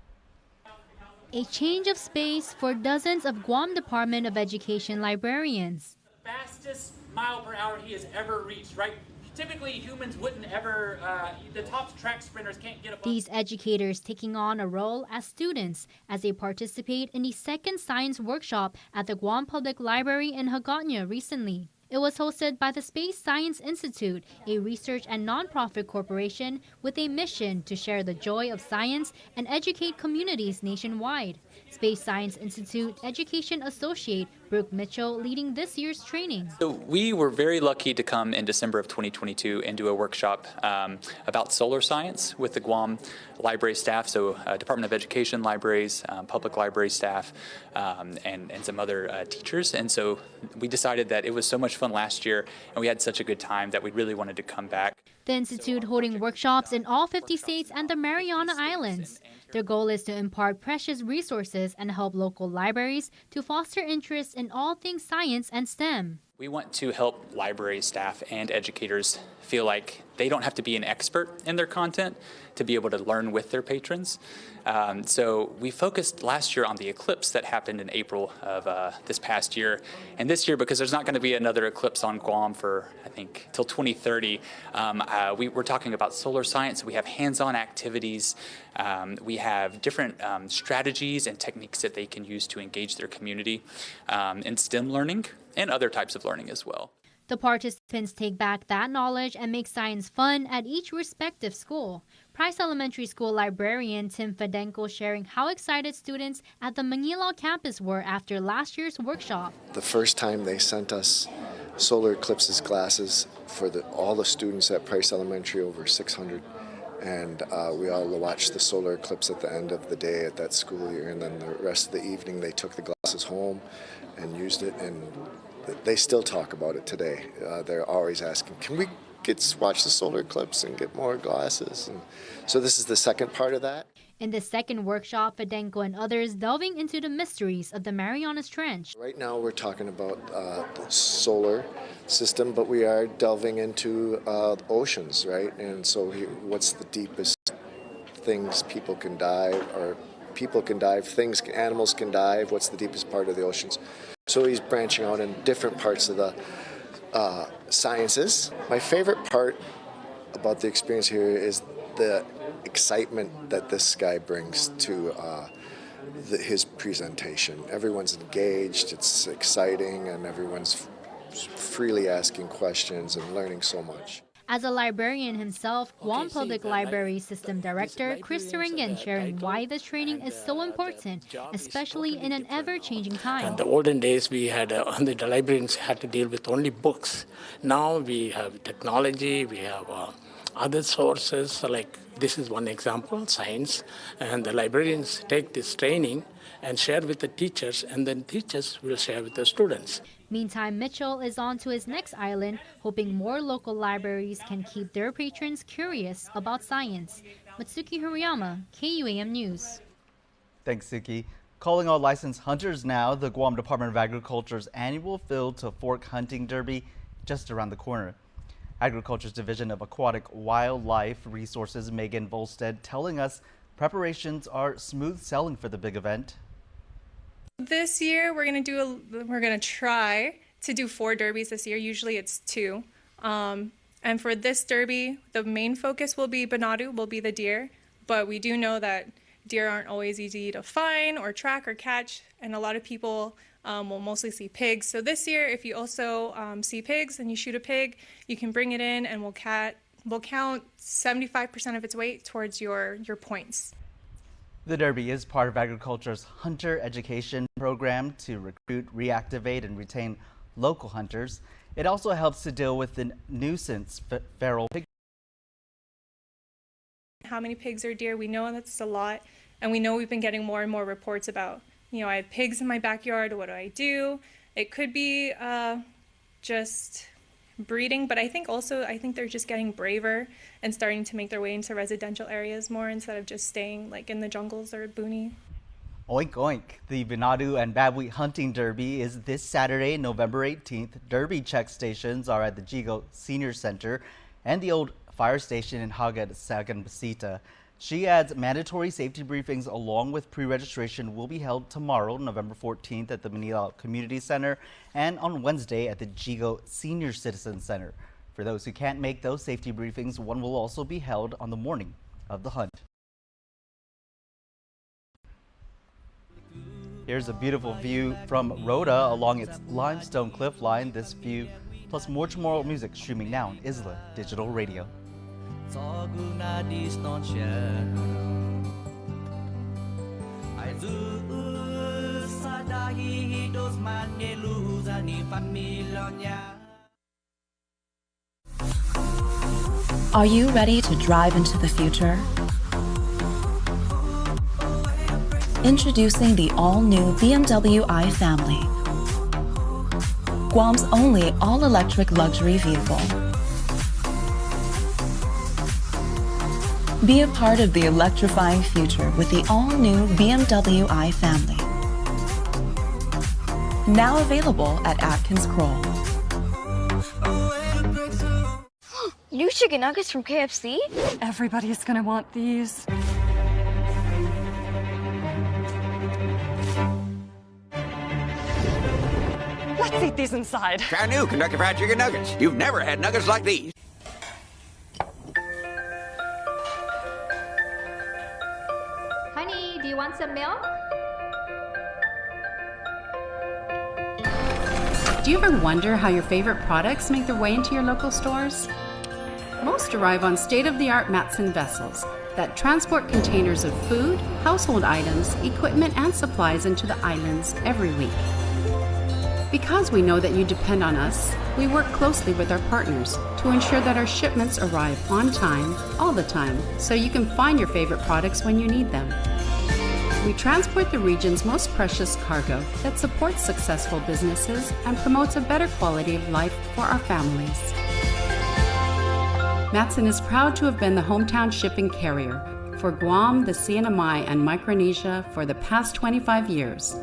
S6: A change of space for dozens of Guam Department of Education librarians.
S14: Fastest mile per hour he has ever reached, right? Typically, humans wouldn't ever, the top track sprinters can't get above.
S6: These educators taking on a role as students as they participate in the second science workshop at the Guam Public Library in Hagåtña recently. It was hosted by the Space Science Institute, a research and nonprofit corporation with a mission to share the joy of science and educate communities nationwide. Space Science Institute Education Associate Brooke Mitchell leading this year's training.
S19: So we were very lucky to come in December of 2022 and do a workshop about solar science with the Guam library staff, so Department of Education libraries, public library staff, and some other teachers. And so we decided that it was so much fun last year and we had such a good time that we really wanted to come back.
S6: The Institute holding workshops in all 50 states and the Mariana Islands. Their goal is to impart precious resources and help local libraries to foster interest in all things science and STEM.
S19: We want to help library staff and educators feel like they don't have to be an expert in their content to be able to learn with their patrons. So we focused last year on the eclipse that happened in April of this past year. And this year, because there's not going to be another eclipse on Guam for, I think, till 2030, we're talking about solar science. We have hands-on activities. We have different strategies and techniques that they can use to engage their community in STEM learning and other types of learning as well.
S6: The participants take back that knowledge and make science fun at each respective school. Price Elementary School librarian Tim Fedenko sharing how excited students at the Manila campus were after last year's workshop.
S20: The first time they sent us solar eclipses glasses for all the students at Price Elementary, over 600. And we all watched the solar eclipse at the end of the day at that school year. And then the rest of the evening they took the glasses home and used it. And they still talk about it today. They're always asking, can we watch the solar eclipse and get more glasses? And so this is the second part of that.
S6: In the second workshop, Fedenko and others delving into the mysteries of the Marianas Trench.
S20: Right now we're talking about the solar system, but we are delving into oceans, right? And so what's the deepest things people can dive, or people can dive, animals can dive, what's the deepest part of the oceans? So he's branching out in different parts of the sciences. My favorite part about the experience here is the excitement that this guy brings to his presentation. Everyone's engaged, it's exciting, and everyone's freely asking questions and learning so much.
S6: As a librarian himself, Guam Public Library System Director Chris Turingen sharing why this training is so important, especially in an ever-changing time.
S5: In the olden days, we had the librarians had to deal with only books. Now we have technology, we have other sources, like this is one example, science, and the librarians take this training and share with the teachers, and then teachers will share with the students.
S6: Meantime, Mitchell is on to his next island, hoping more local libraries can keep their patrons curious about science. Matsuki Hirayama, KUAM News.
S3: Thanks, Suki. Calling all licensed hunters now, the Guam Department of Agriculture's annual Field to Fork Hunting Derby just around the corner. Agriculture's Division of Aquatic Wildlife Resources, Megan Volstead, telling us preparations are smooth sailing for the big event.
S7: This year we're gonna try to do 4 derbies this year. Usually it's 2. And for this derby, the main focus will be Banadu, will be the deer. But we do know that deer aren't always easy to find or track or catch, and a lot of people will mostly see pigs. So this year, if you also see pigs and you shoot a pig, you can bring it in, and we'll count 75% of its weight towards your points.
S3: The Derby is part of Agriculture's Hunter Education Program to recruit, reactivate, and retain local hunters. It also helps to deal with the nuisance feral pig.
S7: How many pigs or deer? We know that's a lot, and we know we've been getting more and more reports about, I have pigs in my backyard, what do I do? It could be just breeding, but I think they're just getting braver and starting to make their way into residential areas more instead of just staying like in the jungles or boony.
S3: Oink oink. The Banadu and Babui Hunting Derby is this Saturday, November 18th. Derby check stations are at the Jigo Senior Center and the old fire station in Haga Sagan Basita. She adds mandatory safety briefings along with pre-registration will be held tomorrow, November 14th at the Manila Community Center and on Wednesday at the Jigo Senior Citizen Center. For those who can't make those safety briefings, one will also be held on the morning of the hunt. Here's a beautiful view from Rhoda along its limestone cliff line. This view plus more tomorrow music streaming now on Isla Digital Radio.
S8: Are you ready to drive into the future? Introducing the all-new BMW i Family, Guam's only all-electric luxury vehicle. Be a part of the electrifying future with the all-new BMW i Family. Now available at Atkins Kroll.
S9: New chicken nuggets from KFC?
S10: Everybody's gonna want these. Let's eat these inside.
S21: Try new Kentucky Fried Chicken Nuggets. You've never had nuggets like these.
S4: Honey, do you want some milk?
S23: Do you ever wonder how your favorite products make their way into your local stores? Most arrive on state-of-the-art Matson vessels that transport containers of food, household items, equipment, and supplies into the islands every week. Because we know that you depend on us, we work closely with our partners to ensure that our shipments arrive on time, all the time, so you can find your favorite products when you need them. We transport the region's most precious cargo that supports successful businesses and promotes a better quality of life for our families. Matson is proud to have been the hometown shipping carrier for Guam, the CNMI, and Micronesia for the past 25 years,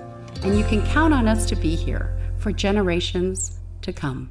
S23: and you can count on us to be here for generations to come.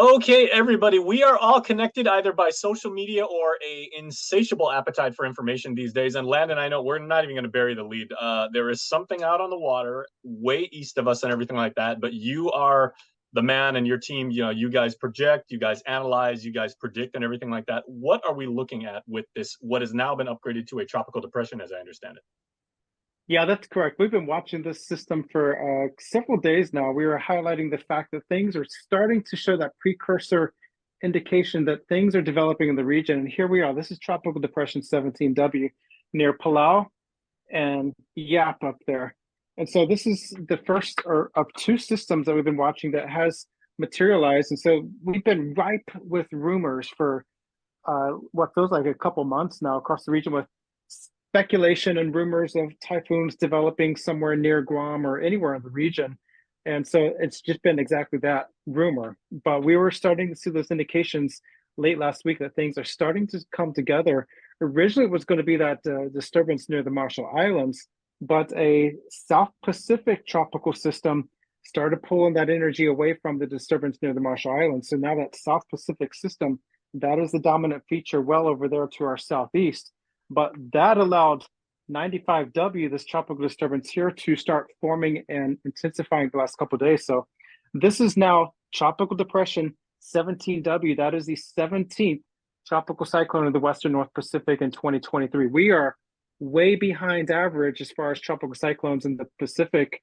S11: Okay, everybody, we are all connected either by social media or a insatiable appetite for information these days. And Landon, I know we're not even going to bury the lead. There is something out on the water way east of us and everything like that. But you are the man and your team, you guys project, you guys analyze, you guys predict and everything like that. What are we looking at with this, what has now been upgraded to a tropical depression, as I understand it?
S12: Yeah, that's correct. We've been watching this system for several days now. We were highlighting the fact that things are starting to show that precursor indication that things are developing in the region. And here we are. This is Tropical Depression 17W near Palau and Yap up there. And so this is the first of two systems that we've been watching that has materialized. And so we've been ripe with rumors for what feels like a couple months now across the region, with speculation and rumors of typhoons developing somewhere near Guam or anywhere in the region. And so it's just been exactly that, rumor. But we were starting to see those indications late last week that things are starting to come together. Originally, it was going to be that disturbance near the Marshall Islands, but a South Pacific tropical system started pulling that energy away from the disturbance near the Marshall Islands. So now that South Pacific system, that is the dominant feature well over there to our southeast. But that allowed 95W, this tropical disturbance here, to start forming and intensifying the last couple of days. So this is now Tropical Depression 17W. That is the 17th tropical cyclone in the Western North Pacific in 2023. We are way behind average as far as tropical cyclones in the Pacific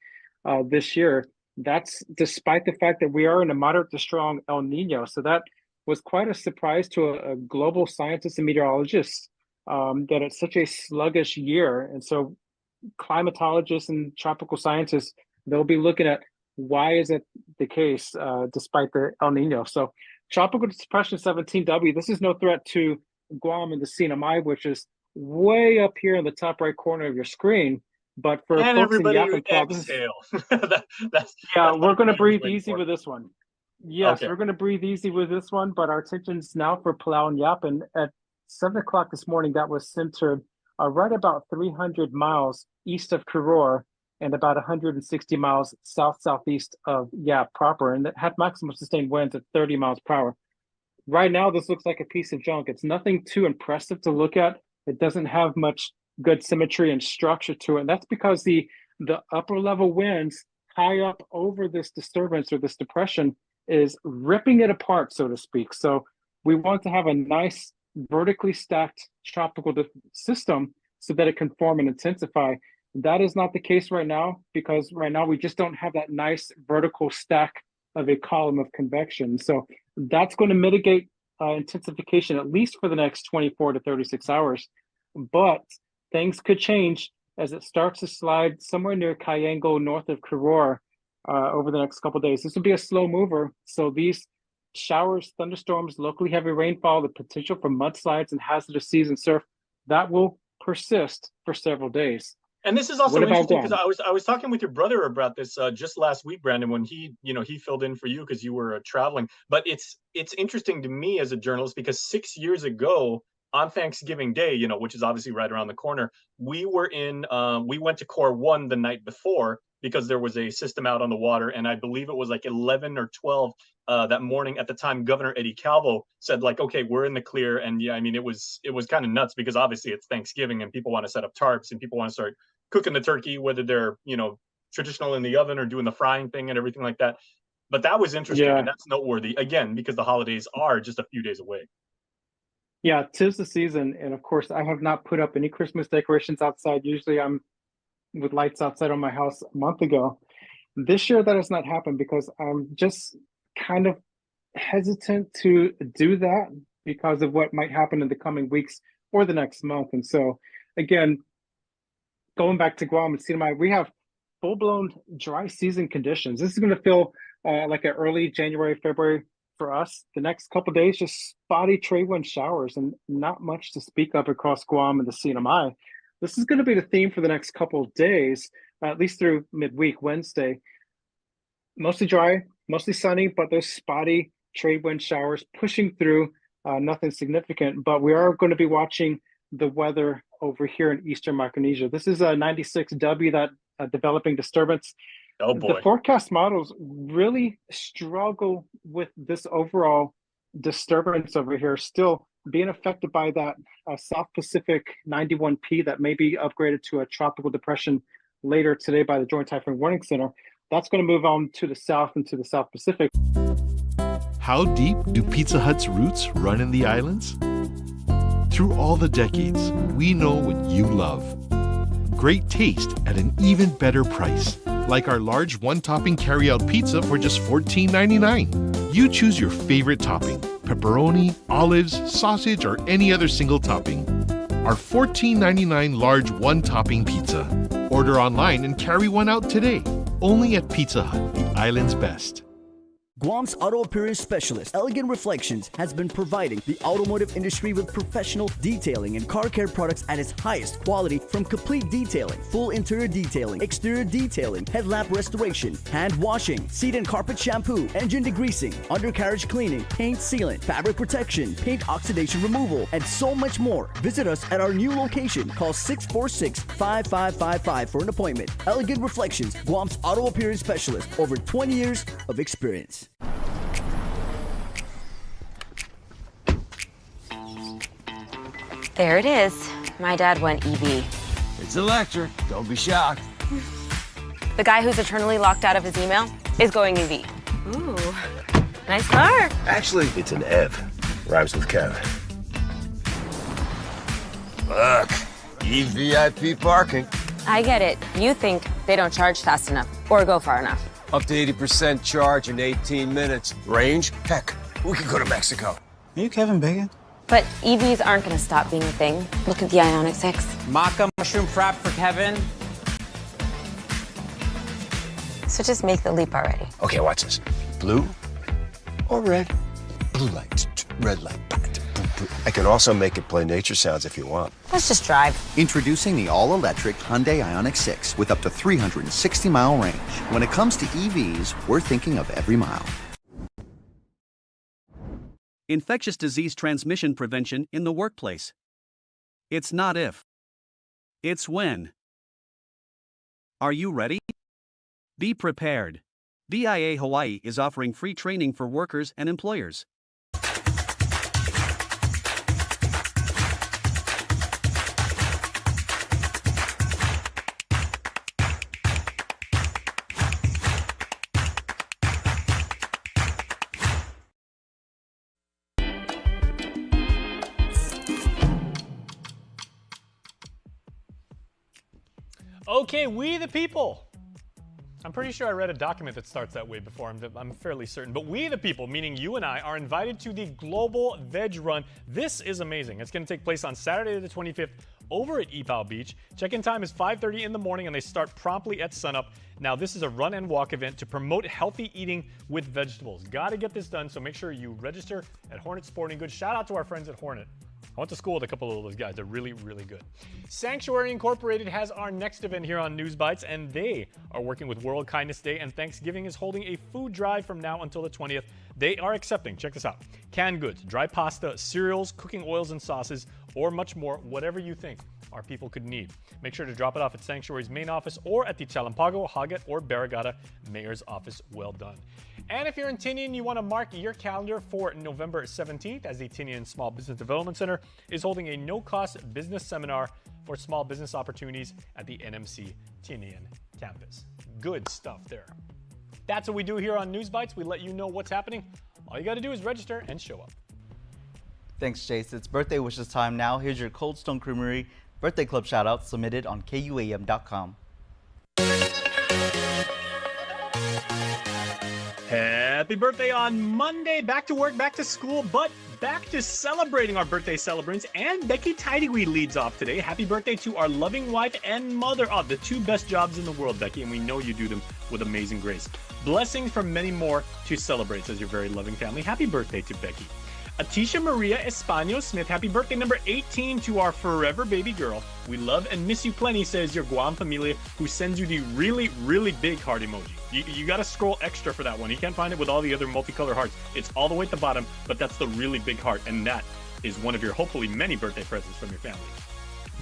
S12: this year. That's despite the fact that we are in a moderate to strong El Nino. So that was quite a surprise to a global scientist and meteorologist. That it's such a sluggish year. And so climatologists and tropical scientists, they'll be looking at why is it the case despite the El Nino. So Tropical Depression 17W, this is no threat to Guam and the CNMI, which is way up here in the top right corner of your screen. But for
S11: and
S12: folks in Yap and Palau,
S11: exhale.
S12: We're going to breathe easy with this one. Yes,
S11: okay.
S12: We're going to breathe easy with this one, but our attention's now for Palau and Yap. And at 7 o'clock this morning, that was centered right about 300 miles east of Koror and about 160 miles southeast of Yap proper. And it had maximum sustained winds at 30 miles per hour. Right now, this looks like a piece of junk. It's nothing too impressive to look at. It doesn't have much good symmetry and structure to it. And that's because the upper level winds high up over this disturbance or this depression is ripping it apart, so to speak. So we want to have a nice vertically stacked tropical system so that it can form and intensify. That is not the case right now, because right now we just don't have that nice vertical stack of a column of convection. So that's going to mitigate intensification at least for the next 24 to 36 hours. But things could change as it starts to slide somewhere near Kayango, north of Koror, over the next couple of days. This will be a slow mover. So these showers, thunderstorms, locally heavy rainfall, the potential for mudslides and hazardous seas and surf, that will persist for several days.
S11: And this is also interesting because I was talking with your brother about this just last week, Brandon, when he filled in for you because you were traveling. But it's interesting to me as a journalist because 6 years ago on Thanksgiving Day, which is obviously right around the corner, we went to Core 1 the night before because there was a system out on the water, and I believe it was like 11 or 12 that morning. At the time, Governor Eddie Calvo said, like, okay, we're in the clear. And yeah, I mean, it was kind of nuts because obviously it's Thanksgiving and people want to set up tarps and people want to start cooking the turkey, whether they're, traditional in the oven or doing the frying thing and everything like that. But that was interesting, and that's noteworthy, again, because the holidays are just a few days away.
S12: Yeah, 'tis the season. And of course, I have not put up any Christmas decorations outside. Usually I'm with lights outside on my house a month ago. This year that has not happened because I'm just kind of hesitant to do that because of what might happen in the coming weeks or the next month. And so again, going back to Guam and CNMI, we have full-blown dry season conditions. This is going to feel like an early January, February for us. The next couple of days, just spotty trade wind showers and not much to speak of across Guam and the CNMI. This is going to be the theme for the next couple of days, at least through midweek, Wednesday. Mostly dry, mostly sunny, but those spotty trade wind showers pushing through, nothing significant. But we are going to be watching the weather over here in Eastern Micronesia. This is a 96W, that developing disturbance.
S11: Oh boy.
S12: The forecast models really struggle with this overall disturbance over here, still being affected by that South Pacific 91P that may be upgraded to a tropical depression later today by the Joint Typhoon Warning Center. That's going to move on to the south and to the South Pacific.
S13: How deep do Pizza Hut's roots run in the islands? Through all the decades, we know what you love. Great taste at an even better price. Like our large one-topping carry-out pizza for just $14.99. You choose your favorite topping, pepperoni, olives, sausage, or any other single topping. Our $14.99 large one-topping pizza. Order online and carry one out today. Only at Pizza Hut, the island's best.
S16: Guam's auto appearance specialist, Elegant Reflections, has been providing the automotive industry with professional detailing and car care products at its highest quality, from complete detailing, full interior detailing, exterior detailing, headlamp restoration, hand washing, seat and carpet shampoo, engine degreasing, undercarriage cleaning, paint sealant, fabric protection, paint oxidation removal, and so much more. Visit us at our new location. Call 646-5555 for an appointment. Elegant Reflections, Guam's auto appearance specialist, over 20 years of experience.
S17: There it is. My dad went EV.
S24: It's electric. Don't be shocked.
S17: The guy who's eternally locked out of his email is going EV. Ooh, nice car.
S24: Actually, it's an EV. Rhymes with Kev. Look, EVIP parking.
S17: I get it. You think they don't charge fast enough or go far enough.
S24: Up to 80% charge in 18 minutes. Range? Heck, we could go to Mexico.
S25: Are you Kevin Bacon?
S17: But EVs aren't going to stop being a thing. Look at the Ioniq 6.
S25: Maca mushroom frap for Kevin.
S17: So just make the leap already.
S24: Okay, watch this. Blue or red? Blue light, red light. I can also make it play nature sounds if you want.
S17: Let's just drive.
S26: Introducing the all-electric Hyundai Ioniq 6 with up to 360-mile range. When it comes to EVs, we're thinking of every mile.
S27: Infectious disease transmission prevention in the workplace. It's not if, it's when. Are you ready? Be prepared. VIA Hawaii is offering free training for workers and employers.
S28: Okay, we the people. I'm pretty sure I read a document that starts that way before. I'm fairly certain. But we the people, meaning you and I, are invited to the Global Veg Run. This is amazing. It's going to take place on Saturday the 25th over at Ipao Beach. Check-in time is 5:30 in the morning and they start promptly at sunup. Now, this is a run and walk event to promote healthy eating with vegetables. Got to get this done, so make sure you register at Hornet Sporting Goods. Shout out to our friends at Hornet. I went to school with a couple of those guys. They're really, really good. Sanctuary Incorporated has our next event here on News Bites, and they are working with World Kindness Day, and Thanksgiving is holding a food drive from now until the 20th. They are accepting, check this out, canned goods, dry pasta, cereals, cooking oils and sauces, or much more, whatever you think our people could need. Make sure to drop it off at Sanctuary's main office or at the Chalampago, Hagat, or Barragata Mayor's office. Well done. And if you're in Tinian, you want to mark your calendar for November 17th, as the Tinian Small Business Development Center is holding a no-cost business seminar for small business opportunities at the NMC Tinian campus. Good stuff there. That's what we do here on News Bites. We let you know what's happening. All you got to do is register and show up.
S3: Thanks, Chase. It's birthday wishes time now. Here's your Cold Stone Creamery Birthday Club shout-out submitted on KUAM.com.
S28: Happy birthday on Monday. Back to work, back to school, but back to celebrating our birthday celebrants. And Becky Tidyweed leads off today. Happy birthday to our loving wife and mother. Oh, the two best jobs in the world, Becky, and we know you do them with amazing grace. Blessings from many more to celebrate, says your very loving family. Happy birthday to Becky. Atisha Maria Espanio Smith, happy birthday number 18 to our forever baby girl. We love and miss you plenty, says your Guam familia, who sends you the really, really big heart emoji. You got to scroll extra for that one. You can't find it with all the other multicolored hearts. It's all the way at the bottom, but that's the really big heart, and that is one of your hopefully many birthday presents from your family.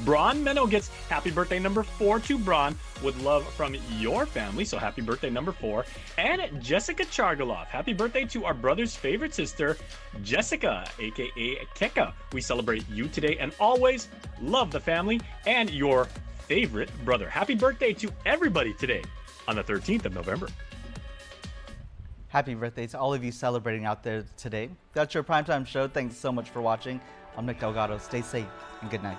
S28: Braun Meno gets happy birthday number 4 to Braun with love from your family. So happy birthday number 4. And Jessica Chargaloff, happy birthday to our brother's favorite sister, Jessica, aka Keka. We celebrate you today and always. Love the family and your favorite brother. Happy birthday to everybody today on the 13th of November.
S3: Happy birthday to all of you celebrating out there today. That's your primetime show. Thanks so much for watching. I'm Nick Delgado. Stay safe and good night.